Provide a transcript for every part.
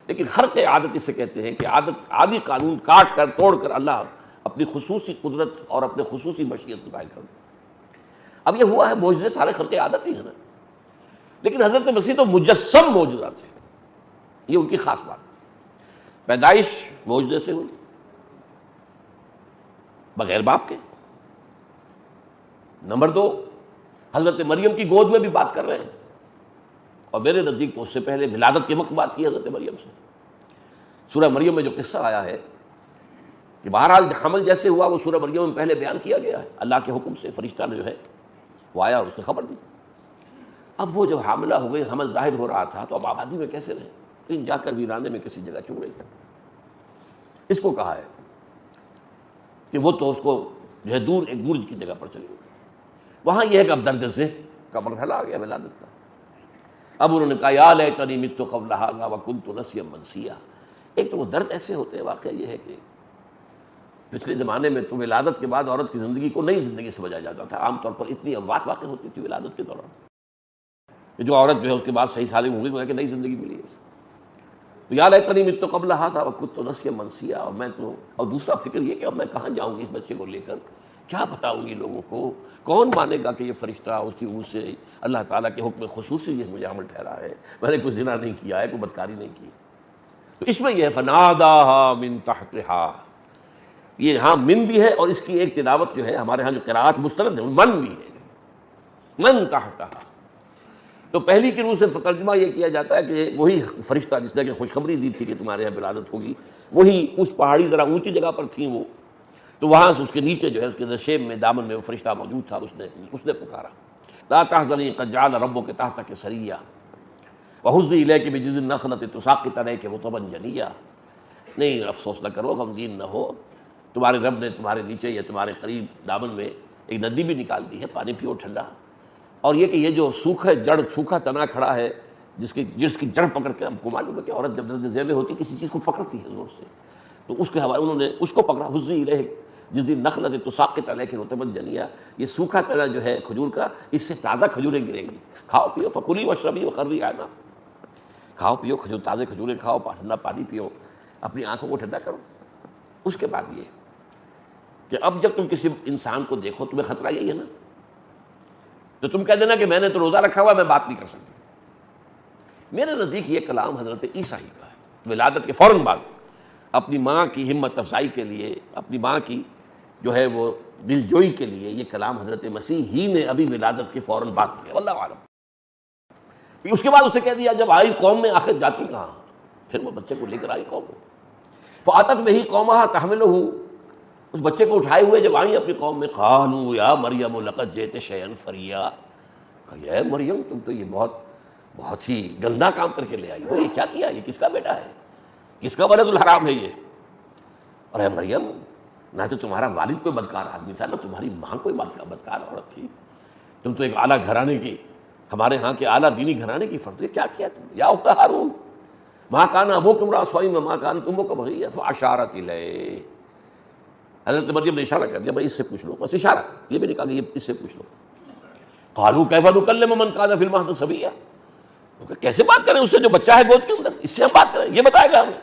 لیکن خرق عادت اسے کہتے ہیں کہ عادی قانون کاٹ کر توڑ کر اللہ اپنی خصوصی قدرت اور اپنے خصوصی مشیت کو ظاہر کر دے۔ اب یہ ہوا ہے، معجزے سارے خرق عادت ہی ہیں نا، لیکن حضرت مسیح تو مجسم معجزہ تھے، یہ ان کی خاص بات۔ پیدائش معجزے سے ہوئی بغیر باپ کے۔ نمبر دو، حضرت مریم کی گود میں بھی بات کر رہے ہیں، اور میرے نزدیک تو اس سے پہلے ولادت کے وقت بات کی حضرت مریم سے۔ سورہ مریم میں جو قصہ آیا ہے کہ بہرحال حمل جیسے ہوا وہ سورہ مریم میں پہلے بیان کیا گیا ہے، اللہ کے حکم سے فرشتہ نے جو ہے وہ آیا اور اس نے خبر دی۔ اب وہ جب حاملہ ہو گئی، حمل ظاہر ہو رہا تھا، تو اب آبادی میں کیسے رہیں؟ لیکن جا کر ویرانے میں کسی جگہ چھپ گئی۔ اس کو کہا ہے کہ وہ تو اس کو جو ہے دور ایک برج کی جگہ پر چلی گئی۔ وہاں یہ ہے کہ اب درد ذہن کا مرحلہ آ گیا ولادت کا۔ اب انہوں نے کہا یا لیتنی مت قبل ھذا وکنت نسیا منسیا۔ ایک تو وہ درد ایسے ہوتے ہیں، واقعہ یہ ہے کہ پچھلے زمانے میں تو ولادت کے بعد عورت کی زندگی کو نئی زندگی سمجھا جاتا تھا، عام طور پر اتنی اموات واقع ہوتی تھی ولادت کے دوران کہ جو عورت جو ہے اس کے بعد صحیح سالم ہو گئی وہ ہے کہ نئی زندگی ملی ہے۔ تو یا لیتنی مت قبل ھذا وکنت نسیا منسیا، اور میں تو، اور دوسرا فکر یہ کہ اب میں کہاں جاؤں گی اس بچے کو لے کر، کیا بتاؤں گی لوگوں کو، کون مانے گا کہ یہ فرشتہ اس کی منہ سے اللہ تعالیٰ کے حکم خصوصی یہ مجھے عمل ٹھہرا ہے، میں نے کوئی زنا نہیں کیا ہے، کوئی بدکاری نہیں کی۔ تو اس میں یہ ہے فناداہا من تحتہا، یہ ہاں من بھی ہے، اور اس کی ایک تلاوت جو ہے ہمارے ہاں جو قراءت مستند ہے من بھی ہے، من تحتہا۔ تو پہلی کی روح سے ترجمہ یہ کیا جاتا ہے کہ وہی فرشتہ جس نے کہ خوشخبری دی تھی کہ تمہارے یہاں ولادت ہوگی، وہی اس پہاڑی ذرا اونچی جگہ پر تھیں وہ، تو وہاں سے اس کے نیچے جو ہے اس کے نشیب میں دامن میں وہ فرشتہ موجود تھا، اس نے پکارا لا تحزنی قد جعل ربک تحتک سریا وہزی الیک بجذع النخلۃ تساقط علیک رطبا جنیا۔ نہیں، افسوس نہ کرو، غمگین نہ ہو، تمہارے رب نے تمہارے نیچے یا تمہارے قریب دامن میں ایک ندی بھی نکال دی ہے، پانی پیو ٹھنڈا۔ اور یہ کہ یہ جو سوکھا تنا کھڑا ہے جس کی جڑ پکڑ کے، ہم کو معلوم ہے کہ عورت جب درد ذیل میں ہوتی کسی چیز کو پکڑتی ہے زور سے، تو اس کے حوالے انہوں نے اس کو پکڑا، حزی الیک جس دن نخلۃ تساقط علیک رطبا جنیا، یہ سوکھا تنا جو ہے کھجور کا، اس سے تازہ کھجوریں گریں گی، کھاؤ پیو فکلی واشربی وقرری عینا، کھاؤ پیو تازے کھجوریں کھاؤ، ٹھنڈا پانی پیو، اپنی آنکھوں کو ٹھنڈا کرو۔ اس کے بعد یہ کہ اب جب تم کسی انسان کو دیکھو تمہیں خطرہ یہی ہے نا، تو تم کہہ دینا کہ میں نے تو روزہ رکھا ہوا، میں بات نہیں کر سکتی۔ میرے نزدیک یہ کلام حضرت عیسیٰ ہی کا ہے، ولادت کے فوراً بعد اپنی ماں کی ہمت افزائی کے لیے، اپنی ماں کی جو ہے وہ دل جوئی کے لیے یہ کلام حضرت مسیح ہی نے ابھی ولادت کے فوراً بعد کیا، واللہ عالم۔ اس کے بعد اسے کہہ دیا جب آئی قوم میں آخر جاتی کہاں، پھر وہ بچے کو لے کر آئی قوم میں، فاتت بہ قومہا تحملہ، اس بچے کو اٹھائے ہوئے جب آئیں اپنی قوم میں، قالوا یا مریم لقد جئت شیئا فریا، کہ اے مریم تم تو یہ بہت ہی گندا کام کر کے لے آئی ہو، یہ کیا کیا، یہ کس کا بیٹا ہے، کس کا ولد الحرام ہے یہ؟ اور اے مریم، نہ تو تمہارا والد کوئی بدکار آدمی تھا، نہ تمہاری ماں کوئی بدکار عورت تھی، تم تو ایک اعلیٰ گھرانے کی، ہمارے ہاں کے اعلیٰ دینی گھرانے کی فرد، کیا کیا تم یا اخت ہارون ما کان ابوک امرأ سوء وما کانت امک بغیہ فاشارت الیہ۔ حضرت مریم نے اشارہ کر دیا، بھائی اس سے پوچھ لو، بس اشارہ، یہ بھی نہیں کہا کہ اس سے پوچھ لو۔ قالوا کیف نکلم من کان فی المہد صبیا، کیسے بات کریں اس سے جو بچہ ہے گود کے اندر، اس سے ہم بات کریں، یہ بتائے گا ہمیں۔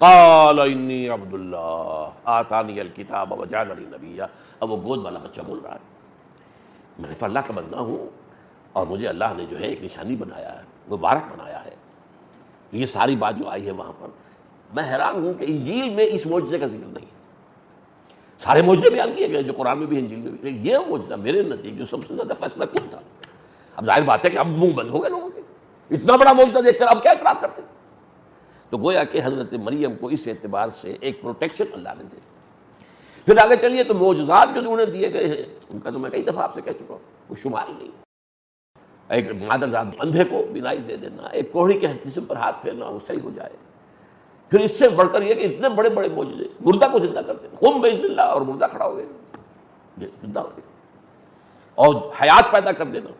قال انی عبد اللہ آتانی الکتاب وجعلنی نبیا، اب وہ گود والا بچہ بول رہا ہے میں تو اللہ کا بندہ ہوں، اور مجھے اللہ نے جو ہے ایک نشانی بنایا ہے، مبارک بنایا ہے۔ یہ ساری بات جو آئی ہے وہاں پر، میں حیران ہوں کہ انجیل میں اس معجزے کا ذکر نہیں ہے۔ سارے معجزے بیان کیے گئے جو قرآن میں بھی انجیل میں بھی، یہ معجزہ میرے نزدیک جو سب سے زیادہ فیصلہ کن تھا۔ اب ظاہر بات ہے کہ اب منہ بند ہو گئے لوگوں کے، اتنا بڑا معجزہ دیکھ کر اب کیا اعتراض کرتے؟ تو گویا کہ حضرت مریم کو اس اعتبار سے ایک پروٹیکشن اللہ نے دی۔ پھر آگے چلیے تو معجزات جو انہیں دیے گئے ہیں ان کا تو میں کئی دفعہ آپ سے کہہ چکا ہوں، وہ شمار ہی نہیں۔ ایک مادرزاد اندھے کو بینائی دے دینا، ایک کوہڑی کے جسم پر ہاتھ پھیرنا وہ صحیح ہو جائے، پھر اس سے بڑھ کر یہ کہ اتنے بڑے بڑے معجزے، مردہ کو زندہ کر دینا، قم باذن اللہ، اور مردہ کھڑا ہو گیا، زندہ ہو گیا، اور حیات پیدا کر دینا،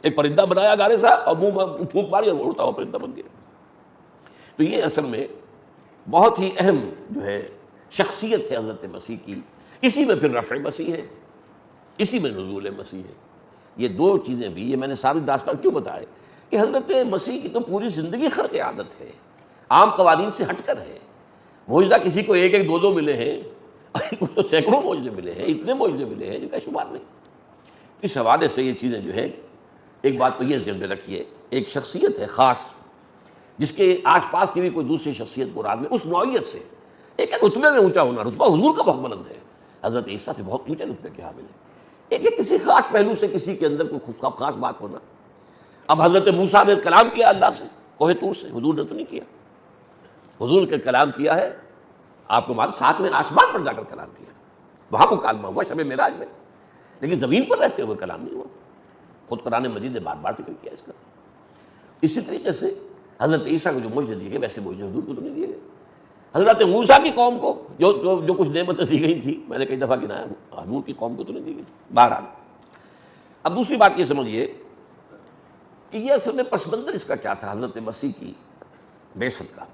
ایک پرندہ بنایا گارے سا اور منہ میں پھونک ماری اور اڑتا ہوا پرندہ بن گیا۔ تو یہ اصل میں بہت ہی اہم جو ہے شخصیت ہے حضرت مسیح کی، اسی میں پھر رفع مسیح ہے، اسی میں نزول مسیح ہے۔ یہ دو چیزیں بھی، یہ میں نے ساری داستان کیوں بتائے کہ حضرت مسیح کی تو پوری زندگی خرق عادت ہے، عام قوانین سے ہٹ کر ہے۔ معجزہ کسی کو ایک ایک دو دو ملے ہیں، ان کو تو سینکڑوں معجزے ملے ہیں، اتنے معجزے ملے ہیں جن کا شمار نہیں۔ اس حوالے سے یہ چیزیں جو ہے، ایک بات تو یہ ذہن میں رکھیے، ایک شخصیت ہے خاص جس کے آس پاس کی بھی کوئی دوسری شخصیت قرآن میں اس نوعیت سے، ایک ہے رتبے میں اونچا ہونا، رتبہ حضور کا بہت بلند ہے، حضرت عیسیٰ سے بہت اونچے رتبے کے حامل ہے۔ ایک ہے کسی خاص پہلو سے کسی کے اندر کوئی خاص بات ہونا۔ اب حضرت موسیٰ نے کلام کیا اللہ سے کوہ طور سے، حضور نے تو نہیں کیا۔ حضور نے کلام کیا ہے، آپ کو معلوم، ساتھ میں آسمان پر جا کر کلام کیا، وہاں مکالمہ ہوا شب معراج میں، لیکن زمین پر رہتے ہوئے کلام نہیں ہوا۔ خود قرآن مجید نے بار بار ذکر کیا اس کا۔ اسی طریقے سے حضرت عیسیٰ کو جو معجزے دیے گئے ویسے معجزے حضور کو تو نہیں دیے گئے۔ حضرت موسیٰ کی قوم کو جو کچھ نعمتیں دی گئی تھی، میں نے کئی دفعہ گنایا، حضور کی قوم کو تو نہیں دی گئی۔ بہرحال اب دوسری بات یہ سمجھیے کہ یہ اصل میں پس منظر اس کا کیا تھا حضرت مسیح کی بعثت کا۔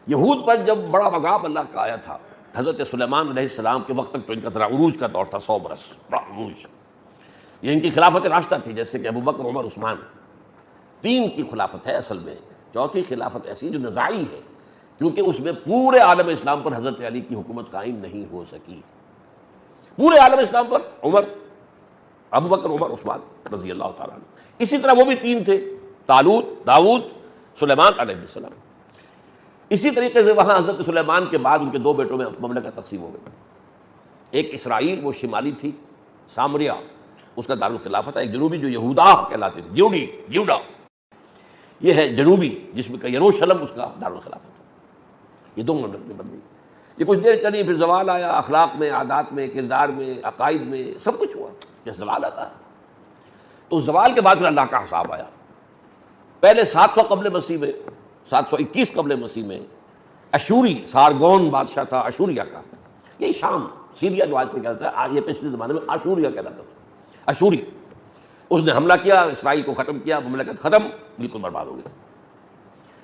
یہود پر جب بڑا عذاب اللہ کا آیا تھا، حضرت سلیمان علیہ السلام کے وقت تک تو ان کا ذرا عروج کا دور تھا، 100 برس بڑا عروج، یہ ان کی خلافت راشدہ تھی، جیسے کہ ابوبکر، عمر، عثمان، 3 کی خلافت ہے اصل میں۔ چوتھی خلافت ایسی جو نزاعی ہے، کیونکہ اس میں پورے عالم اسلام پر حضرت علی کی حکومت قائم نہیں ہو سکی، پورے عالم اسلام پر عمر، ابوبکر، عمر، عثمان رضی اللہ تعالیٰ عنہ۔ اسی طرح وہ بھی 3 تھے، طالوت، داؤد، سلیمان علیہ السلام۔ اسی طریقے سے وہاں حضرت سلیمان کے بعد ان کے 2 بیٹوں میں مملکت تقسیم ہو گئی، ایک اسرائیل وہ شمالی تھی، سامریا اس کا دارالخلافت ہے، ایک جنوبی جو یہودا کہلاتے تھے، جیوڈا، یہ ہے جنوبی جس میں کہ یروشلم اس کا دارالخلافت ہے۔ یہ 2 مملکتیں بن گئی۔ یہ کچھ دیر چلی، پھر زوال آیا، اخلاق میں، عادات میں، کردار میں، عقائد میں، سب کچھ ہوا۔ جب زوال آتا ہے تو اس زوال کے بعد پھر اللہ کا حساب آیا۔ پہلے 700 قبل مسیح میں، 721 قبل مسیح میں اشوری، سارگون بادشاہ تھا اشوریا کا، یہی شام، سیریا جو آج کل کہتا ہے، آج یہ پچھلے زمانے میں اشوریا کہلاتا تھا، اشوری۔ اس نے حملہ کیا، اسرائیل کو ختم کیا، مملکت ختم، بالکل برباد ہو گئی۔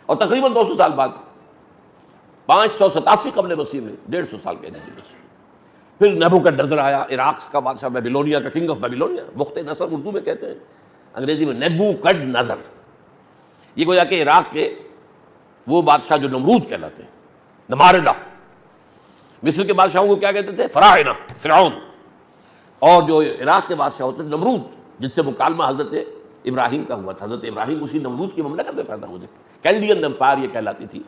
اور تقریباً 200 سال بعد 587 قبل مسیح میں، 150 سال کے نزدیک بس، پھر نیبوکڈنیزر آیا، عراق کا بادشاہ، بیبیلونیا کا، کنگ آف بیبیلونیا، بخت نصر اردو میں کہتے ہیں، انگریزی میں نیبوکڈنیزر۔ یہ گویا کہ عراق کے وہ بادشاہ جو نمرود کہلاتے ہیں، نماردہ۔ مصر کے بادشاہوں کو کیا کہتے تھے؟ فراعنہ، فرعون۔ اور جو عراق کے بادشاہ ہوتے تھے نمرود، جس سے مکالمہ حضرت ابراہیم کا ہوا تھا۔ حضرت ابراہیم اسی نمرود کی مملکت میں پیدا ہوئے تھے، کیلڈین امپائر یہ کہلاتی تھی،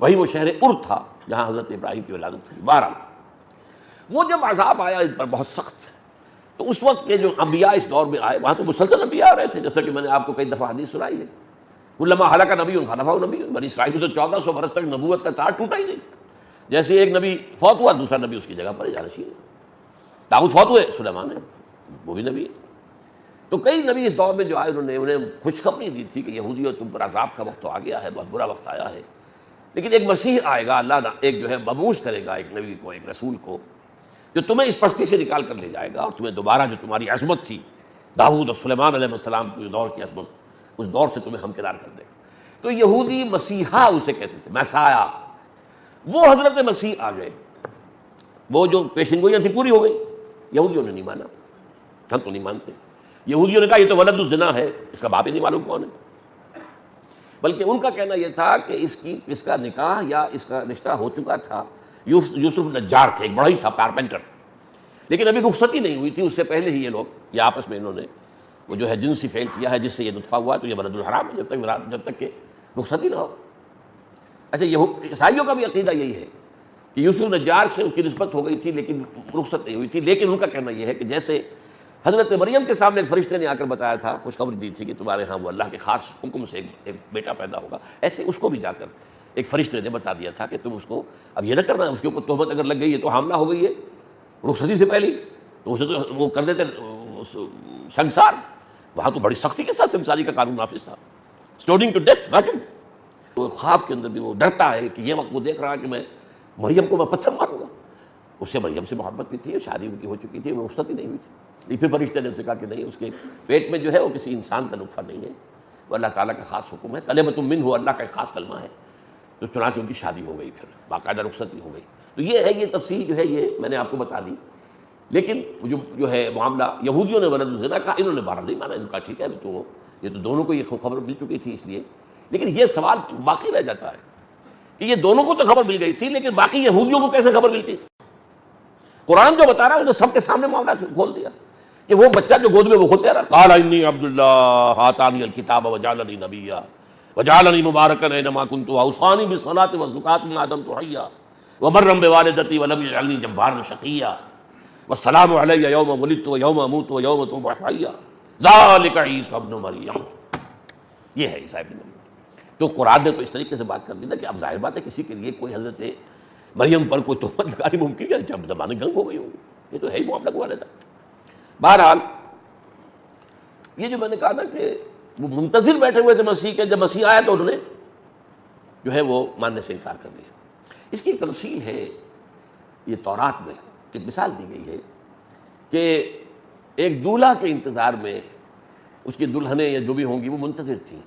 وہی وہ شہر ار تھا جہاں حضرت ابراہیم کی ولادت ہوئی۔ بہرحال وہ جب عذاب آیا ان پر بہت سخت، تو اس وقت کے جو انبیاء اس دور میں آئے، وہاں تو مسلسل انبیاء آ رہے تھے، جیسا کہ میں نے آپ کو کئی دفعہ حدیث سنائی ہے، کلما ہلاک نبی خلفہ نبی۔ بنی اسرائیل تو 1400 برس تک نبوت کا تار ٹوٹا ہی نہیں، جیسے ایک نبی فوت ہوا دوسرا نبی اس کی جگہ پر جانشین ہے۔ داؤد فوت ہوئے، سلیمان ہے، وہ بھی نبی ہے۔ تو کئی نبی اس دور میں جو آئے، انہیں خوشخبری دی تھی کہ یہودیوں تم پر عذاب کا وقت تو آ گیا ہے، بہت برا وقت آیا ہے، لیکن ایک مسیح آئے گا، اللہ ایک جو ہے مبعوث کرے گا ایک نبی کو، ایک رسول کو، جو تمہیں اس پستی سے نکال کر لے جائے گا، اور تمہیں دوبارہ جو تمہاری عظمت تھی داؤد اور سلیمان علیہ السلام کے دور کی عظمت، اس دور سے تمہیں ہمکنار کر دے گا۔ تو یہودی مسیحا اسے کہتے تھے، میسایا۔ وہ حضرت مسیح آ گئے، وہ جو پیشن گوئیاں تھیں پوری ہو گئی۔ یہودیوں نے نہیں مانا، ہم تو نہیں مانتے۔ یہودیوں نے کہا یہ تو ولد الزنا ہے، اس کا باپ ہی نہیں معلوم کون ہے، بلکہ ان کا کہنا یہ تھا کہ اس کا نکاح یا اس کا رشتہ ہو چکا تھا، یوسف نجار تھے، ایک بڑا ہی تھا کارپینٹر، لیکن ابھی رخصتی نہیں ہوئی تھی، اس سے پہلے ہی یہ آپس میں انہوں نے وہ جو ہے جنسی فعل کیا ہے، جس سے یہ نطفہ ہوا، تو یہ ولد الحرام ہے جب تک کہ رخصتی نہ ہو۔ اچھا، عیسائیوں کا بھی عقیدہ یہی ہے کہ یوسف نجار سے اس کی نسبت ہو گئی تھی لیکن رخصت نہیں ہوئی تھی، لیکن ان کا کہنا یہ ہے کہ جیسے حضرت مریم کے سامنے ایک فرشتے نے آ کر بتایا تھا، خوشخبری دی تھی کہ تمہارے ہاں وہ اللہ کے خاص حکم سے ایک بیٹا پیدا ہوگا، ایسے اس کو بھی جا کر ایک فرشتے نے بتا دیا تھا کہ تم اس کو اب یہ نہ کرنا، اس کے اوپر تہمت اگر لگ گئی ہے تو حاملہ ہو گئی ہے رخصتی سے پہلے، تو اسے تو وہ کر دیتے سنسار۔ وہاں تو بڑی سختی کے ساتھ سنساری کا قانون نافذ تھا، اسٹوننگ ٹو ڈیتھ، راجم۔ وہ خواب کے اندر بھی وہ ڈرتا ہے کہ یہ وقت وہ دیکھ رہا ہے کہ میں مریم کو میں پتھر ماروں گا، اس سے مریم سے محبت بھی تھی، شادی ان کی ہو چکی تھی، وہ رخصتی نہیں ہوئی تھی۔ پھر فرشتے نے اسے کہا کہ نہیں، اس کے پیٹ میں جو ہے وہ کسی انسان کا نطفہ نہیں ہے، وہ اللہ تعالیٰ کا خاص حکم ہے، کلمۃ منہ، اللہ کا ایک خاص کلمہ ہے۔ تو چنانچہ ان کی شادی ہو گئی، پھر باقاعدہ رخصتی ہو گئی۔ تو یہ ہے، یہ تفصیل جو ہے یہ میں نے آپ کو بتا دی، لیکن جو ہے معاملہ یہودیوں نے ولد الزنا کہا، انہوں نے بہرحال نہیں مانا، ان کا ٹھیک ہے، تو یہ تو دونوں کو یہ خبر مل چکی تھی، اس لیے لیکن یہ سوال باقی رہ جاتا ہے کہ یہ دونوں کو تو خبر مل گئی تھی، لیکن باقی یہودیوں کو کیسے خبر ملتی؟ قرآن جو بتا رہا ہے اس نے سب کے سامنے معاملہ کھول دیا کہ وہ بچہ جو گود میں وہ خود کہہ رہا قال انی عبد اللہ آتانی الکتاب وجعلنی نبیا وجعلنی مبارکا اینما کنت واوصانی بالصلاۃ والزکاۃ ما دمت حیا وبرا بوالدتی ولم یجعلنی جبارا شقیا والسلام علی یوم ولدت ویوم اموت ویوم ابعث حیا ذلک عیسی ابن مریم. یہ ہے عیسی ابن مریم. تو قرآن نے تو اس طریقے سے بات کر دی نا کہ اب ظاہر بات ہے کسی کے لیے کوئی حضرت مریم پر کوئی تہمت لگانی ممکن ہے جب زمانے گنگ ہو گئی ہوگی. یہ تو ہے ہی معاملہ کو والدہ. بہرحال یہ جو میں نے کہا نا کہ وہ منتظر بیٹھے ہوئے تھے مسیح کے، جب مسیح آیا تو انہوں نے جو ہے وہ ماننے سے انکار کر دیا. اس کی ایک تفصیل ہے یہ تورات میں ایک مثال دی گئی ہے کہ ایک دولہا کے انتظار میں اس کی دلہنیں یا جو بھی ہوں گی وہ منتظر تھیں،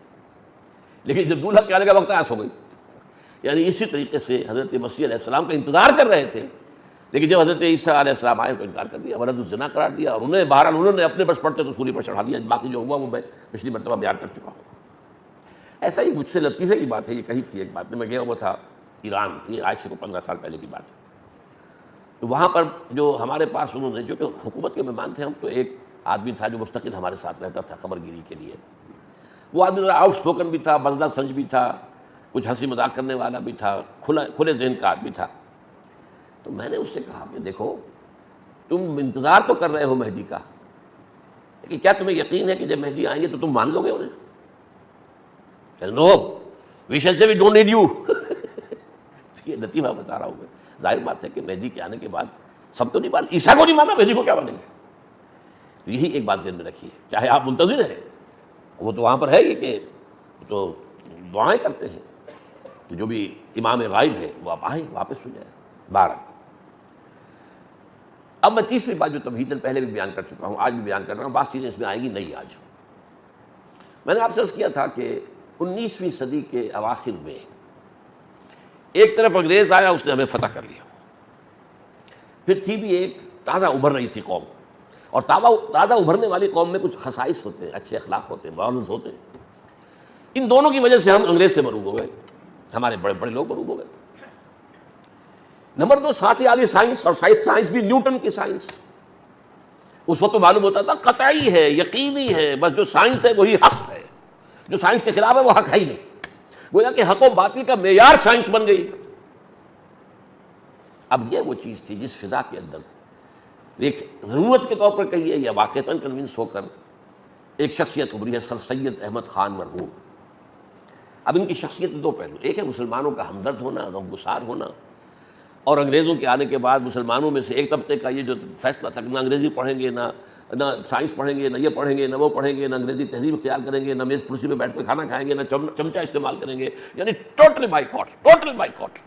لیکن جب دولہا کے آنے کا وقت آس ہو گئی. یعنی اسی طریقے سے حضرت مسیح علیہ السلام کا انتظار کر رہے تھے، لیکن جب حضرت عیسیٰ علیہ السلام آئے تو انکار کر دیا، ولد الزنا قرار دیا، اور بہرحال انہوں نے اپنے بس پڑتے تو سولی پر چڑھا دیا. باقی جو ہوا وہ میں پچھلی مرتبہ بیان کر چکا ہوں. ایسا ہی مجھ سے لطیفے کی بات ہے، یہ کہی تھی ایک بات میں گیا ہوا تھا ایران، یہ آج سے کو 15 سال پہلے کی بات ہے. تو وہاں پر جو ہمارے پاس انہوں نے جو کہ حکومت کے مہمان تھے ہم، تو ایک آدمی تھا جو مستقل ہمارے ساتھ رہتا تھا خبر گیری کے لیے. وہ آدمی ذرا آؤٹ اسپوکن بھی تھا، بزدہ سنج بھی تھا، کچھ ہنسی مذاق کرنے والا بھی تھا، کھلے ذہن کا آدمی تھا. تو میں نے اس سے کہا کہ دیکھو تم انتظار تو کر رہے ہو مہدی کا، لیکن کیا تمہیں یقین ہے کہ جب مہدی آئیں گے تو تم مان لو گے انہیں؟ نو وی شیل سے وی ڈونٹ نیڈ یو. یہ لطیفہ بتا رہا ہوں میں. ظاہر بات ہے کہ مہدی کے آنے کے بعد سب تو نہیں مان، عیسیٰ کو نہیں مانا، مہدی کو کیا مانیں گے؟ یہی ایک بات ذہن میں رکھیے، چاہے آپ منتظر ہیں، وہ تو وہاں پر ہے ہی کہ تو دعائیں کرتے ہیں کہ جو بھی امام غائب ہے وہ اب آئیں واپس ہو جائے. 12 اب میں تیسری بات جو تمہیداً پہلے بھی بیان کر چکا ہوں، آج بھی بیان کر رہا ہوں، بعض چیزیں اس میں آئیں گی نئی. آج میں نے آپ سے عرض کیا تھا کہ 19ویں صدی کے اواخر میں ایک طرف انگریز آیا، اس نے ہمیں فتح کر لیا. پھر تھی بھی ایک تازہ ابھر رہی تھی قوم، اور تازہ ابھرنے والی قوم میں کچھ خصائص ہوتے ہیں، اچھے اخلاق ہوتے ہیں، مورلز ہوتے ہیں. ان دونوں کی وجہ سے ہم انگریز سے مروب ہو گئے، ہمارے بڑے بڑے لوگ مروب ہو گئے. نمبر 2 ساتھ ہی آگے سائنس، اور سائنس بھی نیوٹن کی سائنس. اس وقت تو معلوم ہوتا تھا قطعی ہے، یقینی ہے، بس جو سائنس ہے وہی حق ہے، جو سائنس کے خلاف ہے وہ حق ہے ہی نہیں. گویا کہ حق و باطل کا معیار سائنس بن گئی. اب یہ وہ چیز تھی جس فضا کے اندر ایک ضرورت کے طور پر کہیے یا واقعتاً کنونس ہو کر ایک شخصیت ابھری ہے، سر سید احمد خان مرحوم. اب ان کی شخصیت 2 پہلو، ایک ہے مسلمانوں کا ہمدرد ہونا، غمگسار ہونا، اور انگریزوں کے آنے کے بعد مسلمانوں میں سے ایک طبقے کا یہ جو فیصلہ تھا کہ نہ انگریزی پڑھیں گے، نہ سائنس پڑھیں گے، نہ یہ پڑھیں گے، نہ وہ پڑھیں گے، نہ انگریزی تہذیب اختیار کریں گے، نہ میز کرسی میں بیٹھ کر کھانا کھائیں گے، نہ چمچہ استعمال کریں گے. یعنی ٹوٹل بائیکاٹ،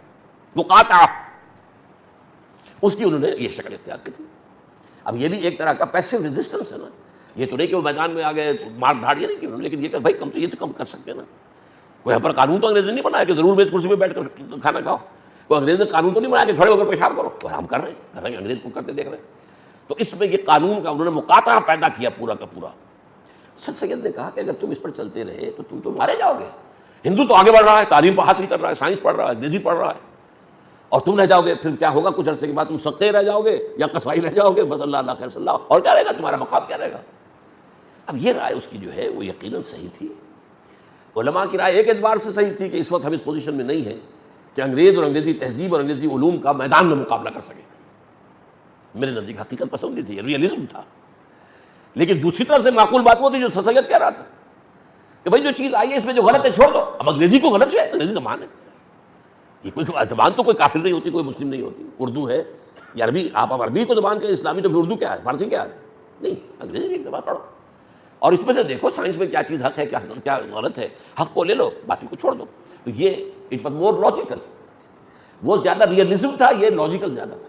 مقاطعہ. اس کی انہوں نے یہ شکل اختیار کی تھی. اب یہ بھی ایک طرح کا پیسو ریزسٹنس ہے نا. یہ تو نہیں کہ وہ میدان میں آ گئے مار دھاڑ یہ نہیں کی انہوں نے، لیکن یہ کہ بھائی کم تو یہ تو کم کر سکتے ہیں نا. کوئی ہم پر قانون تو انگریز نے نہیں بنایا کہ ضرور میز کرسی میں بیٹھ کر کھانا کھاؤ. کوئی انگریز نے قانون تو نہیں بنایا کہ کھڑے ہو کر پیشاب کرو. ہم کر رہے ہیں انگریز کو کرتے دیکھ رہے ہیں. تو اس میں یہ قانون کا انہوں نے مقاطعہ پیدا کیا پورا کا پورا. سر سید نے کہا کہ اگر تم اس پر چلتے رہے تو تم تو مارے جاؤ گے. ہندو تو آگے بڑھ رہا ہے، تعلیم حاصل کر رہا ہے، سائنس پڑھ رہا ہے، انگریزی پڑھ رہا ہے، اور تم رہ جاؤ گے. پھر کیا ہوگا؟ کچھ عرصے کے بعد تم سکے رہ جاؤ گے یا قصائی رہ جاؤ گے. بس اللہ اللہ خیر صلی اللہ. اور کیا رہے گا تمہارا مقام؟ کیا رہے گا؟ اب یہ رائے اس کی جو ہے وہ یقیناً صحیح تھی. علماء کی رائے ایک اعتبار سے صحیح تھی کہ اس وقت ہم اس پوزیشن میں نہیں ہیں کہ انگریز اور انگریزی تہذیب اور انگریزی علوم کا میدان میں مقابلہ کر سکیں. میرے نزدیک حقیقت پسندی تھی، ریئلزم تھا. لیکن دوسری طرف سے معقول بات وہ تھی جو سر سید کہہ رہا تھا کہ بھائی جو چیز آئی ہے اس میں جو غلط ہے چھوڑ دو. اب انگریزی کو غلط ہے، انگریزی زبان ہے، یہ کوئی زبان تو کوئی کافر نہیں ہوتی، کوئی مسلم نہیں ہوتی. اردو ہے یا عربی، آپ اب عربی کو زبان کہیں، اسلامی تو پھر اردو کیا ہے، فارسی کیا ہے؟ نہیں، انگریزی بھی ایک زبان پڑھو. اور اس میں سے دیکھو سائنس میں کیا چیز حق ہے، کیا غلط ہے. حق کو لے لو، باقی کو چھوڑ دو. تو یہ اٹ واز مور لاجیکل. وہ زیادہ ریئلزم تھا، یہ لاجیکل زیادہ تھا.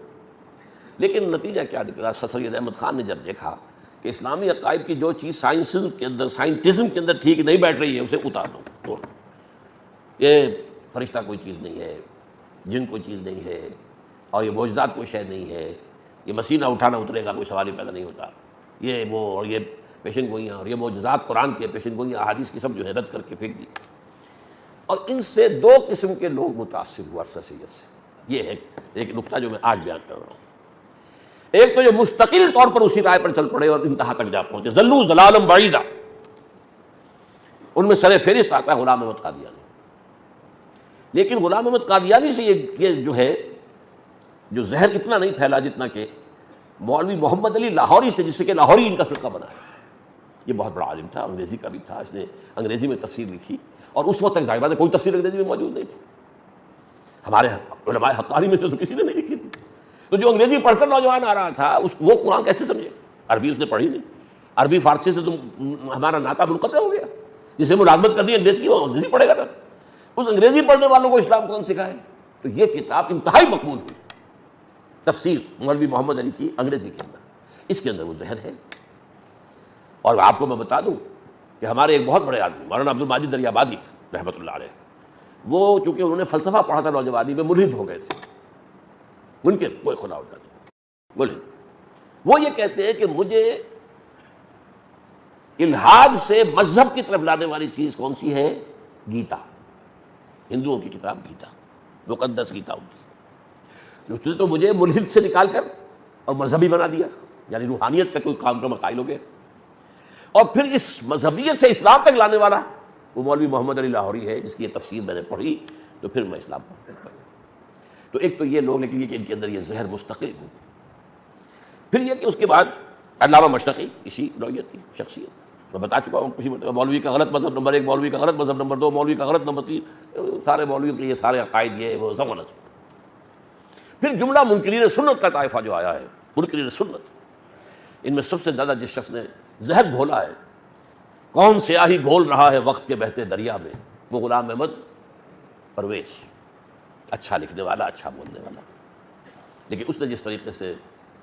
لیکن نتیجہ کیا نکلا؟ سر سید احمد خان نے جب دیکھا کہ اسلامی عقائد کی جو چیز سائنسزم کے اندر، سائنٹزم کے اندر ٹھیک نہیں بیٹھ رہی ہے، اسے اتار دو، توڑ دو. یہ فرشتہ کوئی چیز نہیں ہے، جن کوئی چیز نہیں ہے، اور یہ معجزات کوئی شے نہیں ہے، یہ مسیح نہ اٹھانا اترے گا، کوئی سوال ہی پیدا نہیں ہوتا. یہ وہ اور یہ پیشن گوئیاں اور یہ معجزات قرآن کے پیشن گوئیاں احادیث کی سب جو ہے رد کر کے پھینک دی. اور ان سے دو قسم کے لوگ متاثر ہوئے عرصہ سے. یہ ہے ایک نقطہ جو میں آج بیان کر رہا ہوں. ایک تو جو مستقل طور پر اسی رائے پر چل پڑے اور انتہا تک جا پہنچے، ضلوا ضلالا بعیدا، ان میں سر فہرست آتا ہے غلام احمد قادیانی. لیکن غلام احمد قادیانی سے یہ جو ہے جو زہر اتنا نہیں پھیلا جتنا کہ مولوی محمد علی لاہوری سے، جس سے کہ لاہوری ان کا فرقہ بنا ہے. یہ بہت بڑا عالم تھا، انگریزی کا بھی تھا، اس نے انگریزی میں تفسیر لکھی، اور اس وقت تک ظاہر بات ہے کوئی تفسیر انگریزی میں موجود نہیں تھی. ہمارے علماء حقانی میں سے تو کسی نے نہیں لکھی تھی. تو جو انگریزی پڑھ کر نوجوان آ رہا تھا وہ قرآن کیسے سمجھے؟ عربی اس نے پڑھی نہیں. عربی فارسی سے تو ہمارا ناطہ منقطع ہو گیا. جسے مراقبت کرنی ہے انگریز کی، وہ انگریزی پڑھے گا نا. اس انگریزی پڑھنے والوں کو اسلام کون سکھائے؟ تو یہ کتاب انتہائی مقبول ہوئی، تفسیر مولوی محمد علی کی انگریزی کے اندر. اس کے اندر وہ زہر ہے. اور آپ کو میں بتا دوں کہ ہمارے ایک بہت بڑے آدمی مولانا عبد الماجد دریابادی رحمۃ اللہ علیہ، وہ چونکہ انہوں نے فلسفہ پڑھا تھا نوجوانی میں، ملحد ہو گئے تھے. منکر، کوئی خدا ہوتا نہیں، ملحد. وہ یہ کہتے ہیں کہ مجھے الحاد سے مذہب کی طرف لانے والی چیز کون سی ہے؟ گیتا، ہندوؤں کی کتاب گیتا، مقدس گیتا ان کی. اس نے تو مجھے ملحد سے نکال کر اور مذہبی بنا دیا، یعنی روحانیت کا کوئی کام کا مقائل ہو گیا. اور پھر اس مذہبیت سے اسلام تک لانے والا وہ مولوی محمد علی لاہوری ہے، جس کی یہ تفسیر میں نے پڑھی تو پھر میں اسلام پر. تو ایک تو یہ لوگ، لیکن یہ کہ ان کے اندر یہ زہر مستقل ہو. پھر یہ کہ اس کے بعد علامہ مشرقی اسی نوعیت کی شخصیت، میں بتا چکا ہوں کسی مرتبہ، مولوی کا غلط مذہب نمبر 1، مولوی کا غلط مذہب نمبر 2، مولوی کا غلط نمبر 3، سارے مولویوں کے یہ سارے عقائد یہ وہ سب غلط. پھر جملہ منکرین سنت کا طائفہ جو آیا ہے، منکرین سنت، ان میں سب سے زیادہ جس شخص نے زہر گھولا ہے، کون سیاہی گھول رہا ہے وقت کے بہتے دریا میں، وہ غلام احمد پرویز. اچھا لکھنے والا، اچھا بولنے والا، لیکن اس نے جس طریقے سے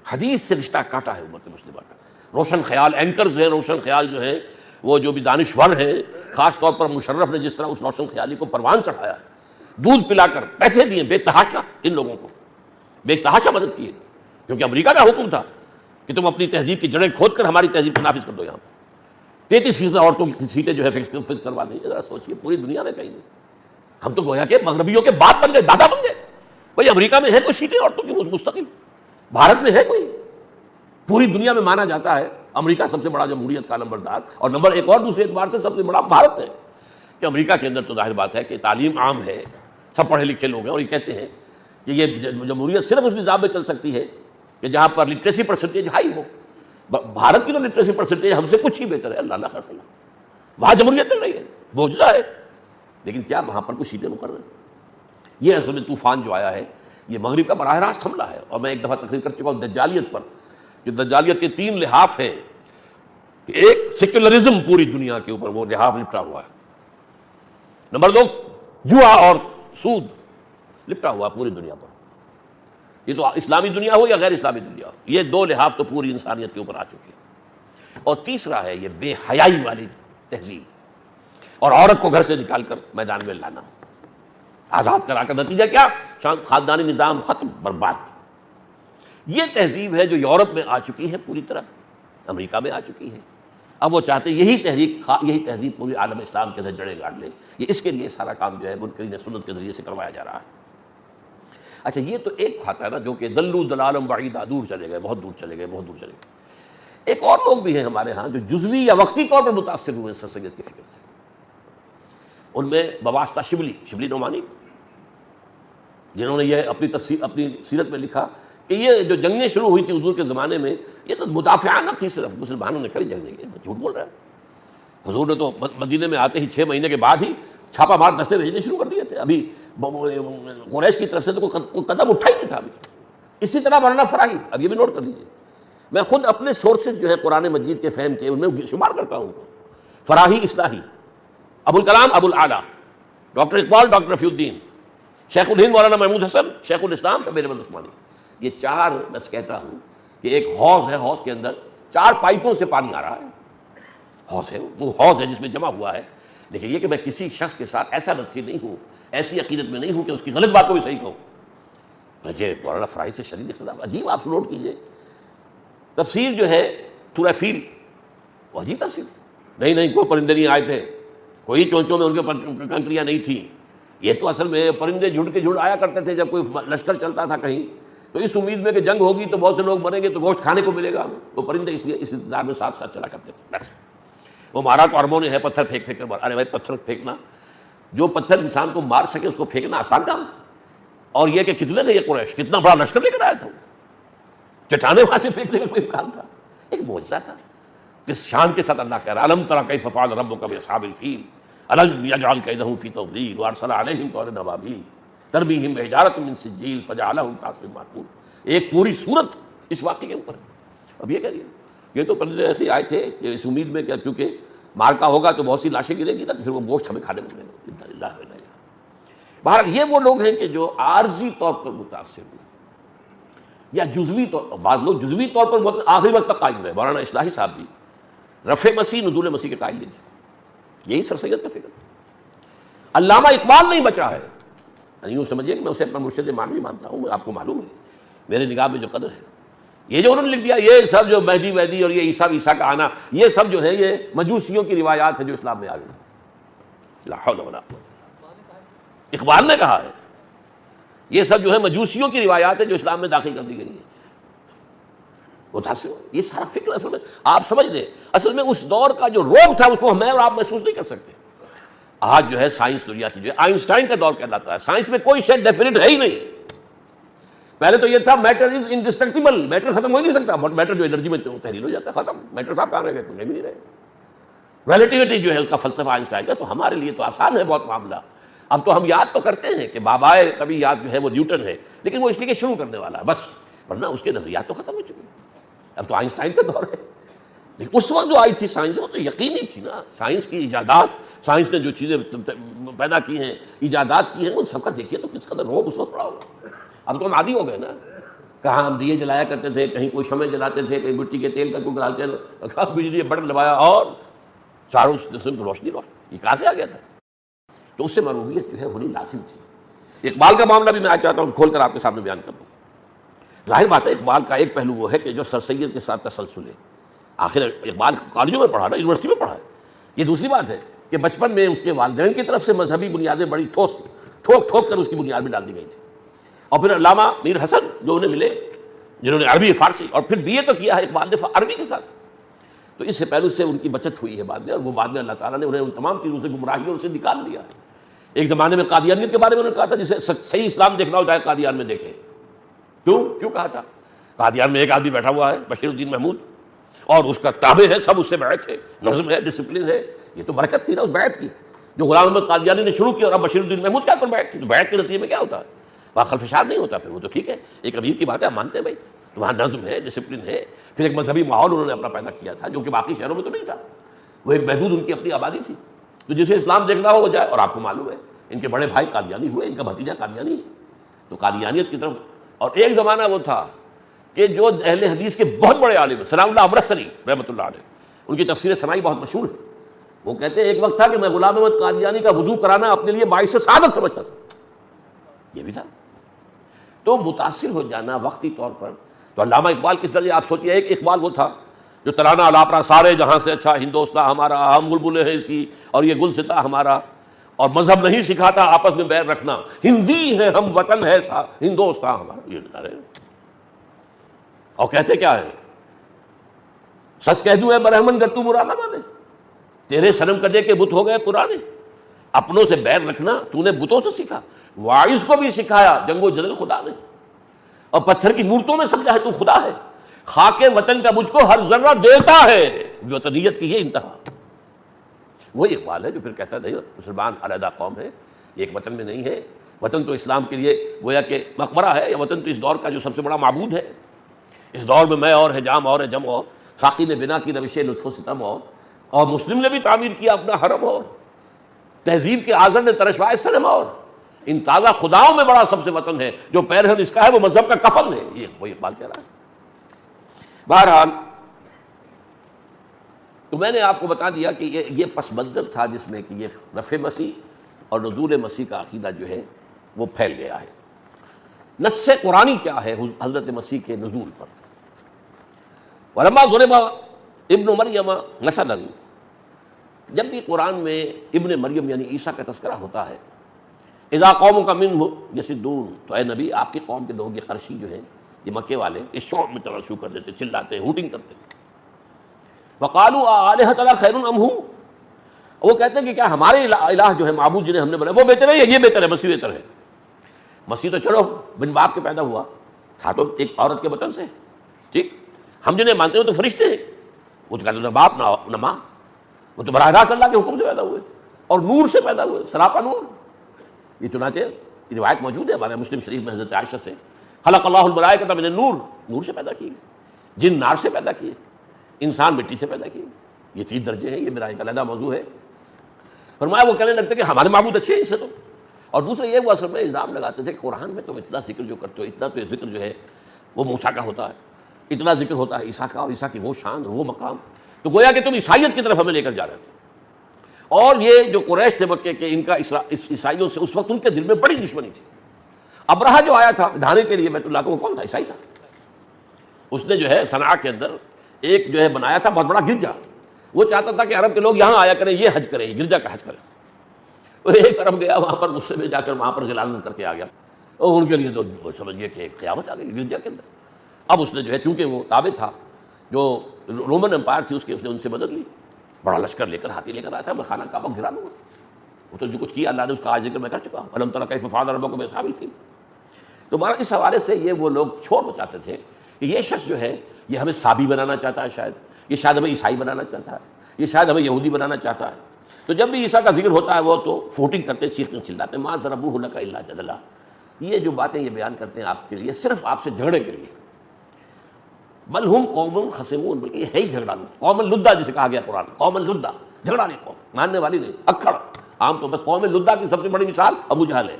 حدیث سے رشتہ کاٹا ہے امت مسلمہ کا. روشن خیال اینکرز ہیں، روشن خیال جو ہیں وہ جو بھی دانشور ہیں، خاص طور پر مشرف نے جس طرح اس روشن خیالی کو پروان چڑھایا ہے، دودھ پلا کر پیسے دیے بے تحاشا، ان لوگوں کو بے تحاشا مدد کی ہے. کیونکہ امریکہ کا حکم تھا کہ تم اپنی تہذیب کی جڑیں کھود کر ہماری تہذیب کو نافذ کر دو. یہاں پر 33% عورتوں کی سیٹیں جو ہے فکس کروا دیں. ذرا سوچیے، پوری دنیا میں کہیں نہیں. ہم تو گویا کہ مغربیوں کے باپ بن گئے، دادا بن گئے. بھائی امریکہ میں ہے کوئی سیٹیں عورتوں کی مستقل؟ بھارت میں ہے کوئی؟ پوری دنیا میں مانا جاتا ہے امریکہ سب سے بڑا جمہوریت کا نمبردار، اور نمبر ایک اور دوسرے اعتبار سے سب سے بڑا بھارت ہے. کہ امریکہ کے اندر تو ظاہر بات ہے کہ تعلیم عام ہے، سب پڑھے لکھے لوگ ہیں، اور یہ کہتے ہیں کہ یہ جمہوریت صرف اس نظام میں چل سکتی ہے کہ جہاں پر لٹریسی پرسنٹیج ہائی ہو. بھارت کی تو لٹریسی پرسنٹیج ہم سے کچھ ہی بہتر ہے، اللہ اللہ خیر اللہ. وہاں جمہوریت چل رہی ہے، معجزہ ہے، لیکن کیا وہاں پر کچھ سیٹیں مقرر ہیں؟ یہ اصل میں طوفان جو آیا ہے یہ مغرب کا براہ راست حملہ ہے. اور میں ایک دفعہ تقریر کر چکا ہوں دجالیت پر، کہ دجالیت کے 3 لحاف ہیں. کہ ایک سیکولرزم پوری دنیا کے اوپر وہ لحاف لپٹا ہوا ہے. نمبر 2 جوا اور سود لپٹا ہوا ہے پوری دنیا پر. یہ تو اسلامی دنیا ہو یا غیر اسلامی دنیا ہو، یہ 2 لحاف تو پوری انسانیت کے اوپر آ چکے ہیں. اور تیسرا ہے یہ بے حیائی والی تہذیب، اور عورت کو گھر سے نکال کر میدان میں لانا، آزاد کرا کر. نتیجہ کیا؟ خاندانی نظام ختم، برباد. یہ تہذیب ہے جو یورپ میں آ چکی ہے پوری طرح، امریکہ میں آ چکی ہے. اب وہ چاہتے ہیں یہی تہذیب پوری عالم اسلام کے اندر جڑیں گاڑ لے. یہ اس کے لیے سارا کام جو ہے منکرین سنت کے ذریعے سے کروایا جا رہا ہے. اچھا، یہ تو ایک کھاتا ہے نا جو کہ ضلوا ضلالا بعیدا، دور چلے گئے، بہت دور چلے گئے، بہت دور چلے گئے. ایک اور لوگ بھی ہیں ہمارے ہاں جو جزوی یا وقتی طور پر متاثر ہوئے سر سید کی فکر سے. ان میں بواسطہ شبلی نعمانی، جنہوں نے یہ اپنی سیرت میں لکھا کہ یہ جو جنگیں شروع ہوئی تھی حضور کے زمانے میں، یہ تو مدافعانہ تھی، صرف مسلمانوں نے کھڑی جنگ نہیں کی. جھوٹ بول رہا ہے. حضور نے تو مدینے میں آتے ہی 6 مہینے کے بعد ہی چھاپا مار دستے بھیجنے شروع کر دیے تھے. ابھی قریش کی طرف سے تو کوئی قدم اٹھا ہی نہیں تھا. ابھی اسی طرح مولانا فراہی، اب یہ بھی نوٹ کر لیجیے، میں خود اپنے سورسز جو ہے قرآن مجید کے فہم کے ان میں شمار کرتا ہوں ان کو. فراہی اصلاحی، ابوالکلام ابوالعلا، ڈاکٹر اقبال ڈاکٹر رفیع الدین، شیخ الہند مولانا محمود حسن، شیخ الاسلام شبیر احمد عثمانی. یہ 4 بس کہتا ہوں کہ ایک حوض ہے، حوض کے اندر 4 پائپوں سے پانی آ رہا ہے. حوض ہے، وہ حوض ہے جس میں جمع ہوا ہے. لیکن یہ کہ میں کسی شخص کے ساتھ ایسا نتھی نہیں ہوں، ایسی عقیدت میں نہیں ہوں کہ اس کی غلط بات کو بھی صحیح کہوں. یہ مولانا فراہی سے شدید اختلاف. عجیب، آپ نوٹ کیجئے، تفسیر جو ہے سورہ فیل، وہ عجیب تفسیر. نہیں کوئی پرندے نہیں آئے تھے، کوئی چونچوں میں ان کے کنکریاں نہیں تھیں. یہ تو اصل میں پرندے جھڑ کے جھڑ آیا کرتے تھے جب کوئی لشکر چلتا تھا کہیں, تو اس امید میں کہ جنگ ہوگی تو بہت سے لوگ مریں گے تو گوشت کھانے کو ملے گا ہمیں, تو پرندے اس لیے اس انتظار میں ساتھ ساتھ چلا کرتے تھے. بس وہ مارا تو عربوں نے ہے, پتھر پھینک پھینک کر مارا. ارے بھائی پتھر پھینکنا, جو پتھر انسان کو مار سکے اس کو پھینکنا آسان کام. اور یہ کہ کتنے تھے یہ قریش, کتنا بڑا لشکر لے کر آیا تھا, چٹانیں وہاں سے پھینکنے کا کوئی امکان تھا؟ ایک معجزہ تھا. کس شان کے ساتھ اللہ کہہ رہا ہے الم تری کیف فعل ربک باصحاب الفیل الم یجعل کیدہم فی تضلیل وارسل علیہم طیرا ابابیل ترمیہم بحجارۃ من سجیل فجعلہم کعصف مأکول. ایک پوری صورت اس واقعے کے اوپر. اب یہ کہہ رہی ہے یہ تو پرندے ایسے آئے تھے کہ اس امید میں کہ کیونکہ مارکا ہوگا تو بہت سی لاشیں گریں گی نا, پھر وہ گوشت ہمیں کھانے کو ملے گا. بہرحال یہ وہ لوگ ہیں کہ جو عارضی طور پر متاثر ہوئے یا جزوی طور پر, بعض لوگ جزوی طور پر آخری وقت تک قائم رہے. مولانا اصلاحی صاحب بھی رفع مسیح نزول مسیح کے قائل نہیں تھے. یہی سر سید کا فکر. علامہ اقبال نہیں بچا ہے. یوں سمجھیے کہ میں اسے اپنا مرشد معنوی مانتا ہوں, آپ کو معلوم ہے میرے نگاہ میں جو قدر ہے. یہ جو انہوں نے لکھ دیا یہ سب جو مہدی ویدی اور یہ عیسیٰ کا آنا, یہ سب جو ہے یہ مجوسیوں کی روایات ہے جو اسلام میں آ گئی. لا حول ولا قوت. اقبال نے کہا ہے یہ سب جو ہے مجوسیوں کی روایات ہے جو اسلام میں داخل کر دی گئی ہیں. متاثر یہ سارا فکر اصل میں آپ سمجھ لیں, اصل میں اس دور کا جو روگ تھا اس کو میں اور آپ محسوس نہیں کر سکتے. آج جو ہے سائنس دنیا کی جو ہے آئنسٹائن کا دور کہلاتا ہے. سائنس میں کوئی شے ڈیفینٹ ہے ہی نہیں. پہلے تو یہ تھا میٹر از انڈسٹرکٹیبل, میٹر ختم ہو ہی نہیں سکتا. بٹ میٹر جو انرجی میں تحلیل ہو جاتا ہے ختم. میٹر صاحب کہاں رہ گئے, کہیں بھی نہیں رہے. ریلیٹیوٹی جو ہے اس کا فلسفہ آئنسٹائن کا, تو ہمارے لیے تو آسان ہے بہت معاملہ. اب تو ہم یاد تو کرتے ہیں کہ بابائے طبیعیات جو ہے وہ نیوٹن ہے, لیکن وہ اس لیے کہ شروع کرنے والا ہے بس, ورنہ اس کے نظریات تو ختم ہو چکے ہیں. اب تو آئنسٹائن کا دور ہے. لیکن اس وقت جو آئی تھی سائنس وہ تو یقینی تھی نا. سائنس کی ایجادات, سائنس نے جو چیزیں پیدا کی ہیں, ایجادات کی ہیں, ان سب کا دیکھیے تو کس قدر روب اس وقت پڑا ہوگا. اب تو ہم عادی ہو گئے نا. کہاں ہم دیے جلایا کرتے تھے, کہیں کوئی شمع جلاتے تھے, کہیں مٹی کے تیل کا کوئی ڈالتے تھے, کہاں بجلی بٹن دبایا اور چاروں روشنی. یہ کہاں سے آ گیا تھا؟ تو اس سے معروفیت جو ہے ہونی لازم تھی. اقبال کا معاملہ بھی میں آج چاہتا ہوں کھول کر آپ کے سامنے بیان کر دوں. ظاہر بات ہے اقبال کا ایک پہلو وہ ہے کہ جو سر سید کے ساتھ تسلسل ہے. آخر اقبال کالجوں میں پڑھا نا, یونیورسٹی میں پڑھا ہے. یہ دوسری بات ہے کہ بچپن میں اس کے والدین کی طرف سے مذہبی بنیادیں بڑی ٹھوک کر اس کی بنیاد میں ڈال دی گئی تھی. اور پھر علامہ میر حسن جو انہیں ملے, جنہوں نے عربی فارسی اور پھر بی اے تو کیا ہے اقبال نے عربی کے ساتھ, تو اس سے پہلو سے ان کی بچت ہوئی ہے بعد میں. اور وہ بعد میں اللہ تعالیٰ نے انہیں ان تمام چیزوں سے گمراہیوں سے نکال لیا ہے. ایک زمانے میں قادیانیت کے بارے میں انہوں نے کہا تھا جسے صحیح اسلام دیکھنا ہو جائے قادیان میں دیکھیں. کیوں کہا تھا؟ قادیان میں ایک آدمی بیٹھا ہوا ہے بشیر الدین محمود, اور اس کا تابع ہے, سب اس سے بیعت ہے, نظم ہے, ڈسپلن ہے. یہ تو برکت تھی نا اس بیعت کی جو غلام احمد قادیانی نے شروع کی, اور اب بشیر الدین محمود کیا کر بیعت تھی. تو بیعت کے نتیجے میں کیا ہوتا ہے, وہاں خلفشار نہیں ہوتا. پھر وہ تو ٹھیک ہے, ایک امیر کی بات ہے, آپ مانتے ہیں بھائی, تو وہاں نظم ہے, ڈسپلن ہے. پھر ایک مذہبی ماحول انہوں نے اپنا پیدا کیا تھا جو کہ باقی شہروں میں تو نہیں تھا. وہ ایک محدود ان کی اپنی آبادی تھی. تو جسے اسلام دیکھنا ہو وہ جائے. اور آپ کو معلوم ہے ان کے بڑے بھائی قادیانی ہوئے, ان کا بھتیجا قادیانی ہے. تو قادیانیت کی طرف. اور ایک زمانہ وہ تھا کہ جو اہل حدیث کے بہت بڑے عالم ہیں, ثناء اللہ امرتسری رحمۃ اللہ علیہ, ان کی تفسیر ثنائی بہت مشہور ہے. وہ کہتے ہیں ایک وقت تھا کہ میں غلام احمد قادیانی کا وضو کرانا اپنے لیے باعث سعادت سمجھتا تھا. یہ بھی تھا. تو متاثر ہو جانا وقتی طور پر. تو علامہ اقبال کس درجے, آپ سوچیے ایک اقبال وہ تھا جو ترانہ الاپرا سارے جہاں سے اچھا ہندوستان ہمارا, ہم بلبلیں ہیں اس کی اور یہ گلستاں ہمارا, اور مذہب نہیں سکھاتا آپس میں بیر رکھنا, ہندی ہے ہم وطن ہے ہندوستان ہمارا. یہ نعرے. اور کہتے کیا ہے, سچ کہہ دوں اے برہمن گر تو برا نہ مانے, تیرے صنم کدے کے بت ہو گئے پرانے, اپنوں سے بیر رکھنا تو نے بتوں سے سیکھا, واعظ کو بھی سکھایا جنگ و جدل خدا نے, اور پتھر کی مورتوں میں سمجھا ہے تو خدا ہے, خاک وطن کا مجھ کو ہر ذرہ دیتا ہے, جو وطنیت کی یہ انتہا. وہی اقبال ہے جو پھر کہتا نہیں مسلمان علیحدہ قوم ہے, ایک وطن میں نہیں ہے. وطن تو اسلام کے لیے گویا کہ مقبرہ ہے, یا وطن تو اس دور کا جو سب سے بڑا معبود ہے. اس دور میں میں اور ہے جام اور ہے جم, اور ساقی نے بنا کی روش لطف و ستم, اور مسلم نے بھی تعمیر کیا اپنا حرم, اور تہذیب کے آزر نے ترشوائے صنم, اور ان تازہ خداؤں میں بڑا سب سے وطن ہے جو پیرہن اس کا ہے وہ مذہب کا کفن ہے. یہ وہی اقبال کہہ رہا ہے. بہرحال تو میں نے آپ کو بتا دیا کہ یہ پس منظر تھا جس میں کہ یہ رفع مسیح اور نزول مسیح کا عقیدہ جو ہے وہ پھیل گیا ہے. نص قرآنی کیا ہے حضرت مسیح کے نزول پر؟ ولما ضرب ابن مریم مثلا, جب بھی قرآن میں ابن مریم یعنی عیسیٰ کا تذکرہ ہوتا ہے، اذا قوم کا منہ یصدون، تو اے نبی آپ کی قوم کے لوگ یہ قرشی جو ہیں، یہ مکے والے، اس شور میں چلنا شروع کر دیتے، چلاتے، ہوٹنگ کرتے، وقالوا آلہتنا خیر ام ہو، وہ کہتے ہیں کہ کیا ہمارے الہ جو ہے معبود جنہیں ہم نے بنایا وہ بہتر ہے یا یہ بہتر ہے، مسیح بہتر ہے؟ مسیح تو چلو بن باپ کے پیدا ہوا تھا، تو ایک عورت کے بطن سے، ٹھیک، ہم جنہیں مانتے ہیں تو فرشتے ہیں، وہ تو کہتے ہیں نہ باپ نہ ماں، وہ تو براہ راست اللہ کے حکم سے پیدا ہوئے اور نور سے پیدا ہوئے، سراپا نور۔ یہ چنانچہ یہ روایت موجود ہے ہمارے مسلم شریف میں حضرت عائشہ سے، خلق اللہ الملائکۃ من النور، نور سے پیدا کیے، جن نار سے پیدا کیے، انسان مٹی سے پیدا کیے، یہ 3 درجے ہیں، یہ میرا ایک علیحدہ موضوع ہے۔ فرمایا وہ کہنے لگتے کہ ہمارے معبود اچھے ہیں اس سے تو، اور دوسرے یہ وہ اصل میں الزام لگاتے تھے کہ قرآن میں تم اتنا ذکر جو کرتے ہو، اتنا تو یہ ذکر جو ہے وہ موسیٰ کا ہوتا ہے، اتنا ذکر ہوتا ہے عیسیٰ کا، اور عیسیٰ کی وہ شان اور وہ مقام، تو گویا کہ تم عیسائیت کی طرف ہمیں لے کر جا رہے ہو۔ اور یہ جو قریش تھے مکے کے، ان کا عیسائیوں سے اس وقت ان کے دل میں بڑی دشمنی تھی۔ ابرہہ جو آیا تھا ڈھانے کے لیے بیت اللہ کو، وہ کون تھا؟ عیسائی تھا۔ اس نے جو ہے صنعاء کے اندر ایک جو ہے بنایا تھا بہت بڑا گرجا، وہ چاہتا تھا کہ عرب کے لوگ یہاں آیا کریں، یہ حج کریں، گرجا کا حج کریں۔ وہ ایک عرب گیا وہاں پر، غصے میں جا کر وہاں پر غلاظت کر کے آ گیا، اور ان کے لیے تو سمجھیے کہ قیامت آ گئی گرجا کے اندر۔ اب اس نے جو ہے چونکہ وہ تابع تھا جو رومن امپائر تھی اس نے ان سے مدد لی، بڑا لشکر لے کر، ہاتھی لے کر آیا تھا، میں خانہ کعبہ گرا دوں گا۔ وہ تو جو کچھ کیا اللہ نے اس کا آج ذکر میں کر چکا ہوں، الم تر کیف فعل ربک باصحاب الفیل۔ تو بہرحال اس حوالے سے یہ وہ لوگ شور مچاتے تھے کہ یہ شخص جو ہے یہ ہمیں صابی بنانا چاہتا ہے، شاید یہ شاید ہمیں عیسائی بنانا چاہتا ہے، یہ شاید ہمیں یہودی بنانا چاہتا ہے۔ تو جب بھی عیسیٰ کا ذکر ہوتا ہے وہ تو فوٹنگ کرتے، چیختے چلاتے، ما ضربوہ لک الا جدلا، یہ جو باتیں یہ بیان کرتے ہیں آپ کے لیے صرف آپ سے جھگڑے کے لیے، بل ہم قوم خصمون، بلکہ یہ ہے ہی جھگڑا، قوم لدہ جسے کہا گیا قرآن، قوم لدہ، جھگڑانے قوم، ماننے والی نہیں، اکڑ عام تو بس قوم لدہ کی سب سے بڑی مثال ابو جہل ہے۔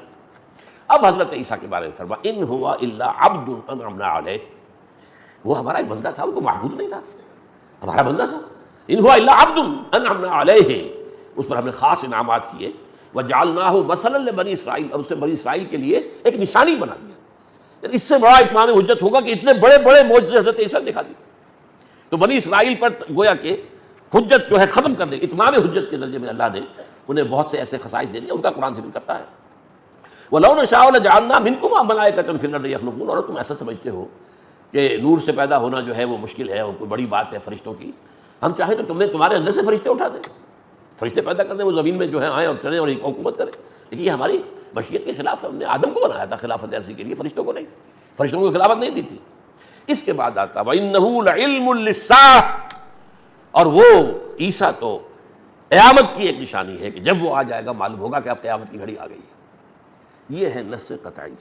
اب حضرت عیسیٰ کے بارے میں فرمایا ان ہوا الا عبد انعمنا علیہ، وہ ہمارا ایک بندہ تھا، وہ کوئی معبود نہیں تھا، ہمارا بندہ تھا۔ ان ہوا الا عبد انعمنا علیہ، اس پر ہم نے خاص انعامات کیے، وجعلناہ مثلا لبنی اسرائیل، اور اس نے بنی اسرائیل کے لیے ایک نشانی بنا دیا۔ اس سے بڑا اتمام حجت ہوگا کہ اتنے بڑے بڑے معجزے حضرت عیسیٰ نے دکھا دی، تو بنی اسرائیل پر گویا کہ حجت جو ہے ختم کر دے، اتمام حجت کے درجے میں اللہ نے انہیں بہت سے ایسے خصائص دے دیے، ان کا قرآن ذکر کرتا ہے۔ وَلَوْ نَشَاءُ لَجَعَلْنَا مِنْكُمْ مَلَائِكَةً فِي الْأَرْضِ يَخْلُفُونَ، اور تم ایسا سمجھتے ہو کہ نور سے پیدا ہونا جو ہے وہ مشکل ہے اور کوئی بڑی بات ہے فرشتوں کی، ہم چاہیں تو تمہارے اندر سے فرشتے اٹھا دیں، فرشتے پیدا کر دیں، وہ زمین میں جو ہے آئیں اور چلیں اور ایک حکومت کریں، لیکن یہ ہماری مشیت کے خلاف ہے۔ ہم نے آدم کو بنایا تھا خلافت عرضی کے لیے، فرشتوں کو نہیں، فرشتوں کو خلافت نہیں دی تھی۔ اس کے بعد آتا وَإِنَّهُ لَعِلْمٌ لِلسَّاعَةِ، اور وہ عیسیٰ تو قیامت کی ایک نشانی ہے کہ جب وہ آ جائے گا معلوم ہوگا کہ اب قیامت کی گھڑی آ گئی ہے۔ یہ ہے نص قطعی۔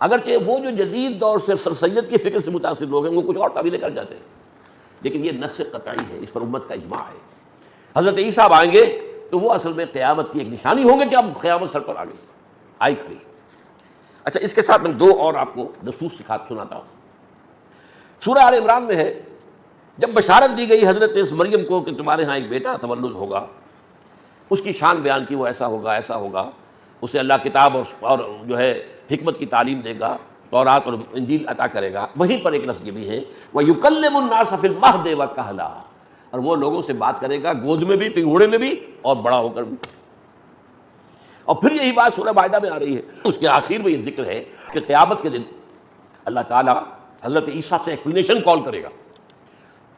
اگرچہ وہ جو جدید دور سے سر سید کی فکر سے متاثر لوگ ہیں وہ کچھ اور تعویلیں کر جاتے ہیں، لیکن یہ نص قطعی ہے، اس پر امت کا اجماع ہے۔ حضرت عیسیٰ اب آئیں گے تو وہ اصل میں قیامت کی ایک نشانی ہوں گے کہ اب قیامت سر پر آ گئی، آئی کھڑی۔ اچھا، اس کے ساتھ میں 2 اور آپ کو نصوص سناتا ہوں۔ سورہ آل عمران میں ہے، جب بشارت دی گئی حضرت اس مریم کو کہ تمہارے ہاں ایک بیٹا تولد ہوگا، اس کی شان بیان کی، وہ ایسا ہوگا ایسا ہوگا، اسے اللہ کتاب اور جو ہے حکمت کی تعلیم دے گا، تورات اور انجیل عطا کرے گا۔ وہیں پر ایک لفظ یہ بھی ہے وَيُكَلِّمُ النَّاسَ فِي الْمَهْدِ وَكَهْلًا، اور وہ لوگوں سے بات کرے گا گود میں بھی، پنگھوڑے میں بھی، اور بڑا ہو کر بھی۔ اور پھر یہی بات سورہ مائدہ میں آ رہی ہے، اس کے آخر میں یہ ذکر ہے کہ قیامت کے دن اللہ تعالیٰ حضرت عیسیٰ سے ایکسپلینیشن کال کرے گا،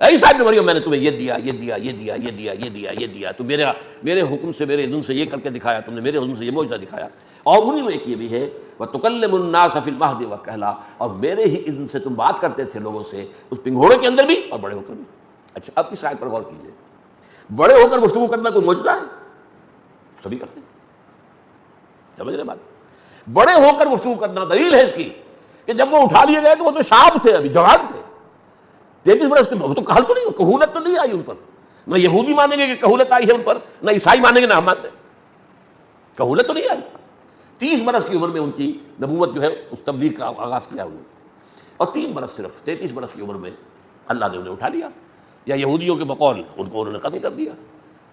اے عیسیٰ ابن مریم میں نے تمہیں یہ دیا یہ دیا یہ دیا یہ دیا یہ دیا یہ دیا، تو میرے حکم سے، میرے اذن سے یہ کر کے دکھایا، تم نے میرے حکم سے یہ معجزہ دکھایا۔ اور انہی میں ایک یہ بھی ہے وَتُكَلِّمُ النَّاسَ فِي الْمَهْدِ وَكَهْلًا، اور میرے ہی اذن سے تم بات کرتے تھے لوگوں سے اس پنگھوڑے کے اندر بھی اور بڑے ہو کر بھی۔ اچھا، اب اس آیت پر غور کیجیے، بڑے ہو کر گفتگو کرنا کوئی معجزہ ہے؟ سبھی کرتے ہیں، سمجھ رہے بات؟ بڑے ہو کر گفتگو کرنا دلیل ہے اس کی کہ جب وہ اٹھا لیے گئے تو وہ تو شاب تھے، ابھی جوان تھے، 33 برس کے، وہ تو کہل تو نہیں، کہولت تو نہیں آئی ان پر، نہ یہودی مانیں گے کہ کہولت آئی ہے ان پر، نہ عیسائی مانیں گے نہ ہم مانتے، کہولت تو نہیں آئی۔ 30 برس کی عمر میں ان کی نبوت جو ہے اس تبلیغ کا آغاز کیا انہوں نے، اور 3 برس صرف 33 برس کی عمر میں اللہ نے انہیں اٹھا لیا، یا یہودیوں کے بقول ان کو انہوں نے قتل کر دیا،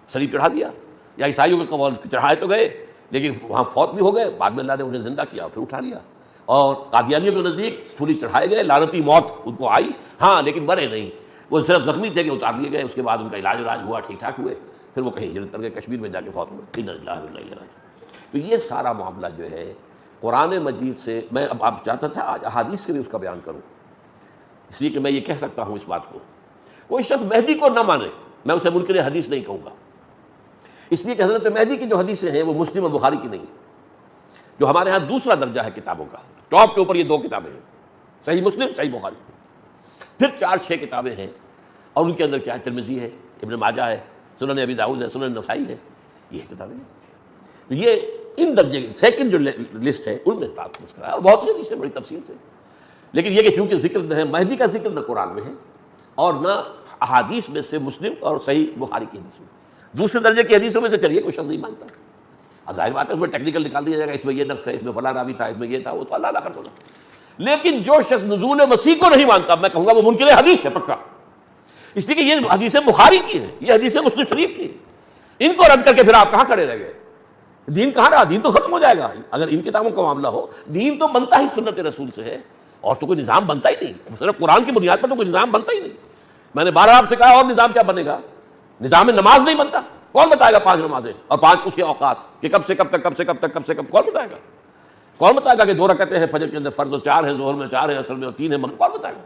صلیب چڑھا دیا، یا عیسائیوں کے قول چڑھائے تو گئے لیکن وہاں فوت بھی ہو گئے، بعد میں اللہ نے انہیں زندہ کیا پھر اٹھا لیا، اور قادیانیوں کے نزدیک سولی چڑھائے گئے، لعنتی موت ان کو آئی، ہاں لیکن مرے نہیں، وہ صرف زخمی تھے کہ اتار لیے گئے، اس کے بعد ان کا علاج ہوا، ٹھیک ٹھاک ہوئے، پھر وہ کہیں ہجرت کر کے کشمیر میں جا کے فوت ہوئے، انا للہ و انا الیہ راجعون۔ تو یہ سارا معاملہ جو ہے قرآن مجید سے، میں اب آپ چاہتا تھا آج احادیث کے بھی اس کا بیان کروں، اس لیے کہ میں یہ کہہ سکتا ہوں اس بات کو، کوئی شخص مہدی کو نہ مانے میں اسے منکر حدیث نہیں کہوں گا، اس لیے کہ حضرت مہدی کی جو حدیثیں ہیں وہ مسلم اور بخاری کی نہیں ہیں، جو ہمارے ہاں دوسرا درجہ ہے کتابوں کا، ٹاپ کے اوپر یہ 2 کتابیں ہیں، صحیح مسلم، صحیح بخاری، پھر 4-6 کتابیں ہیں، اور ان کے اندر کیا ہے، ترمذی ہے، ابن ماجہ ہے، سنن ابی داؤد ہے، سنن نسائی ہے، یہ کتابیں ہیں۔ تو یہ ان درجے سیکنڈ جو لسٹ ہے ان میں تذکرہ کرا ہے، اور بہت سی حدیثیں بڑی تفصیل سے، لیکن یہ کہ چونکہ ذکر نہ ہے مہدی کا، ذکر نہ قرآن میں ہے اور نہ احادیث میں سے مسلم اور صحیح بخاری کی حدیث میں، دوسرے درجے کی حدیثوں میں سے چلیے کوئی شخص نہیں مانتا، اب ظاہر بات ہے اس میں ٹیکنیکل نکال دیا جائے گا، اس میں یہ نقص ہے، اس میں فلاں راوی تھا، اس میں یہ تھا، وہ تو اللہ کر سکتا، لیکن جو شخص نزول مسیح کو نہیں مانتا میں کہوں گا وہ منکر حدیث ہے پکا، اس لیے کہ یہ حدیثیں بخاری کی ہیں، یہ حدیثیں مسلم شریف کی ہیں، ان کو رد کر کے پھر آپ کہاں کھڑے رہ گئے؟ دین کہاں رہا؟ دین تو ختم ہو جائے گا اگر ان کتابوں کا معاملہ ہو، دین تو بنتا ہی سنت رسول سے ہے، اور تو کوئی نظام بنتا ہی نہیں، صرف قرآن کی بنیاد پر تو کوئی نظام بنتا ہی نہیں۔ میں نے 12 آپ سے کہا اور نظام کیا بنے گا؟ نظام نماز نہیں بنتا، کون بتائے گا 5 نمازیں اور 5 اس کے اوقات کہ کب سے کب تک، کب سے کب تک، کب سے کب، کون بتائے گا؟ کون بتائے گا کہ 2 رکعتیں ہیں فجر کے اندر فرض، 4 ہیں ظہر میں، 4 ہیں عصر میں، اور 3 ہیں مغرب، کون بتائے گا؟